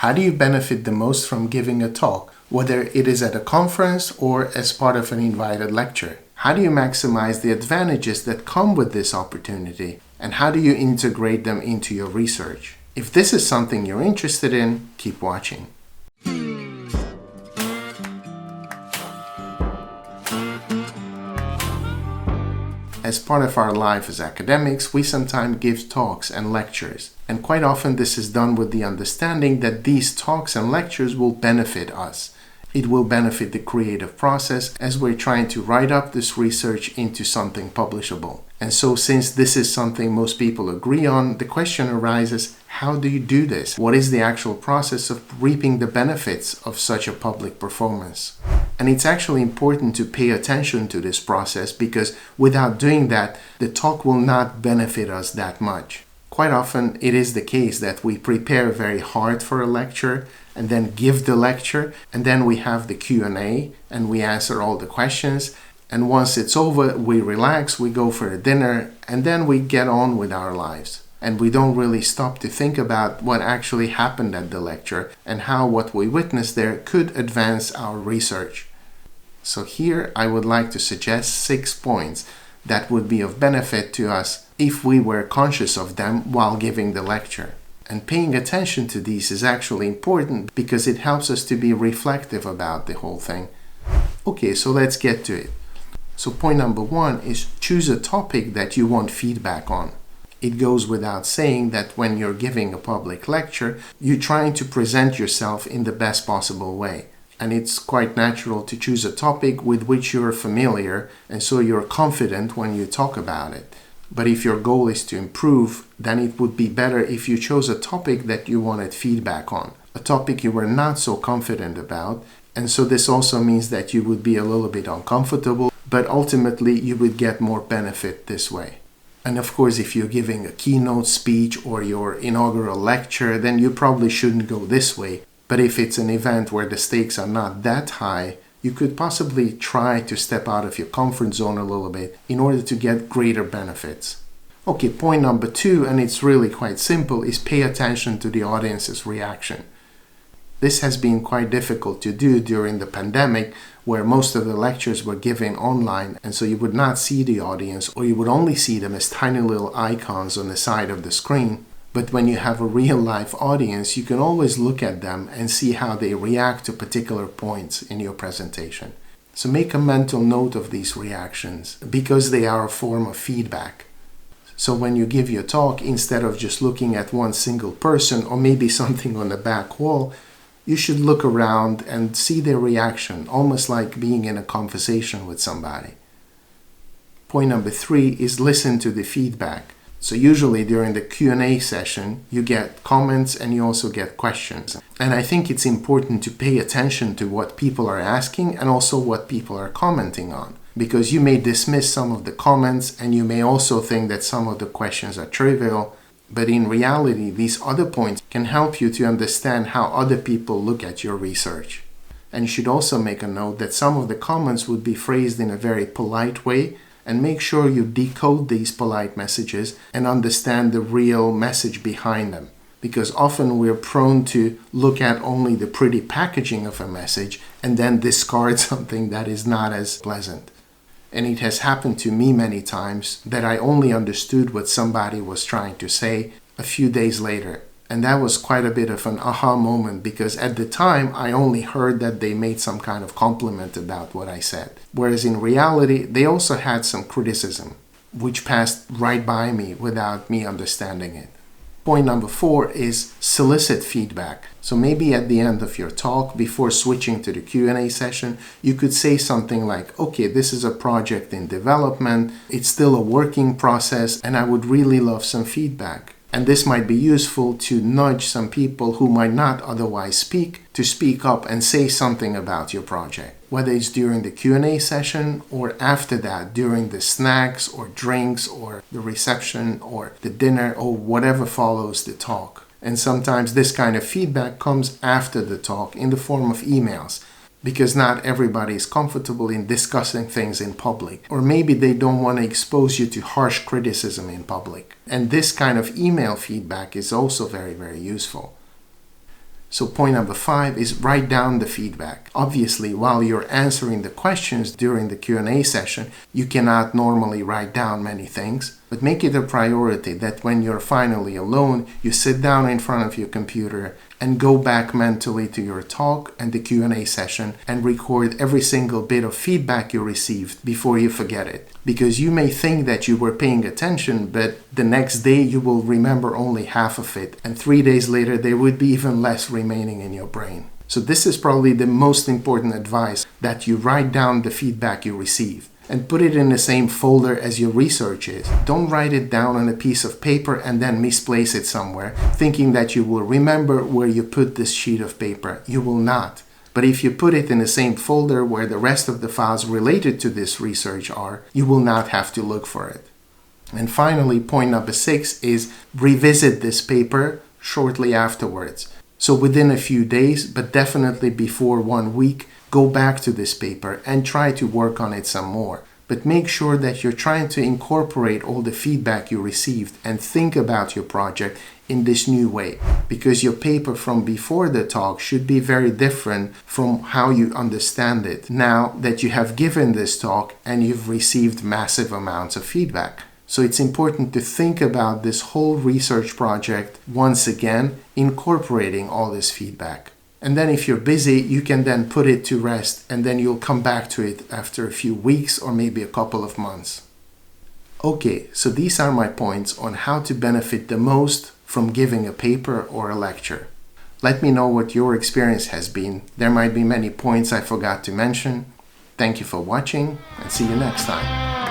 How do you benefit the most from giving a talk, whether it is at a conference or as part of an invited lecture? How do you maximize the advantages that come with this opportunity? And how do you integrate them into your research? If this is something you're interested in, keep watching. As part of our life as academics, we sometimes give talks and lectures. And quite often this is done with the understanding that these talks and lectures will benefit us. It will benefit the creative process as we're trying to write up this research into something publishable. And so since this is something most people agree on, the question arises, how do you do this? What is the actual process of reaping the benefits of such a public performance? And it's actually important to pay attention to this process because without doing that, the talk will not benefit us that much. Quite often it is the case that we prepare very hard for a lecture and then give the lecture, and then we have the Q&A and we answer all the questions, and once it's over we relax, we go for a dinner, and then we get on with our lives. And we don't really stop to think about what actually happened at the lecture and how what we witnessed there could advance our research. So here I would like to suggest 6 points that would be of benefit to us if we were conscious of them while giving the lecture. And paying attention to these is actually important because it helps us to be reflective about the whole thing. Okay, so let's get to it. So point number 1 is choose a topic that you want feedback on. It goes without saying that when you're giving a public lecture, you're trying to present yourself in the best possible way. And it's quite natural to choose a topic with which you're familiar and so you're confident when you talk about it. But if your goal is to improve, then it would be better if you chose a topic that you wanted feedback on, a topic you were not so confident about. And so this also means that you would be a little bit uncomfortable, but ultimately you would get more benefit this way. And of course, if you're giving a keynote speech or your inaugural lecture, then you probably shouldn't go this way. But if it's an event where the stakes are not that high, you could possibly try to step out of your comfort zone a little bit in order to get greater benefits. Okay, point number 2, and it's really quite simple, is pay attention to the audience's reaction. This has been quite difficult to do during the pandemic, where most of the lectures were given online, and so you would not see the audience, or you would only see them as tiny little icons on the side of the screen. But when you have a real-life audience, you can always look at them and see how they react to particular points in your presentation. So make a mental note of these reactions, because they are a form of feedback. So when you give your talk, instead of just looking at one single person or maybe something on the back wall, you should look around and see their reaction, almost like being in a conversation with somebody. Point number 3 is listen to the feedback. So usually during the Q&A session, you get comments and you also get questions. And I think it's important to pay attention to what people are asking and also what people are commenting on. Because you may dismiss some of the comments and you may also think that some of the questions are trivial. But in reality, these other points can help you to understand how other people look at your research. And you should also make a note that some of the comments would be phrased in a very polite way, and make sure you decode these polite messages and understand the real message behind them. Because often we're prone to look at only the pretty packaging of a message and then discard something that is not as pleasant. And it has happened to me many times that I only understood what somebody was trying to say a few days later. And that was quite a bit of an aha moment because at the time I only heard that they made some kind of compliment about what I said. Whereas in reality, they also had some criticism, which passed right by me without me understanding it. Point number 4 is solicit feedback. So maybe at the end of your talk, before switching to the Q&A session, you could say something like, okay, this is a project in development, it's still a working process, and I would really love some feedback. And this might be useful to nudge some people who might not otherwise speak to speak up and say something about your project. Whether it's during the Q&A session or after that, during the snacks or drinks or the reception or the dinner or whatever follows the talk. And sometimes this kind of feedback comes after the talk in the form of emails, because not everybody is comfortable in discussing things in public, or maybe they don't want to expose you to harsh criticism in public. And this kind of email feedback is also very, very useful. So point number 5 is write down the feedback. Obviously, while you're answering the questions during the Q&A session, you cannot normally write down many things, but make it a priority that when you're finally alone, you sit down in front of your computer and go back mentally to your talk and the Q&A session and record every single bit of feedback you received before you forget it. Because you may think that you were paying attention, but the next day you will remember only half of it, and 3 days later there would be even less remaining in your brain. So this is probably the most important advice, that you write down the feedback you receive and put it in the same folder as your research is. Don't write it down on a piece of paper and then misplace it somewhere, thinking that you will remember where you put this sheet of paper. You will not. But if you put it in the same folder where the rest of the files related to this research are, you will not have to look for it. And finally, point number 6 is revisit this paper shortly afterwards. So within a few days, but definitely before 1 week, go back to this paper and try to work on it some more. But make sure that you're trying to incorporate all the feedback you received and think about your project in this new way, because your paper from before the talk should be very different from how you understand it now that you have given this talk and you've received massive amounts of feedback. So it's important to think about this whole research project once again, incorporating all this feedback. And then if you're busy, you can then put it to rest, and then you'll come back to it after a few weeks or maybe a couple of months. Okay, so these are my points on how to benefit the most from giving a paper or a lecture. Let me know what your experience has been. There might be many points I forgot to mention. Thank you for watching, and see you next time.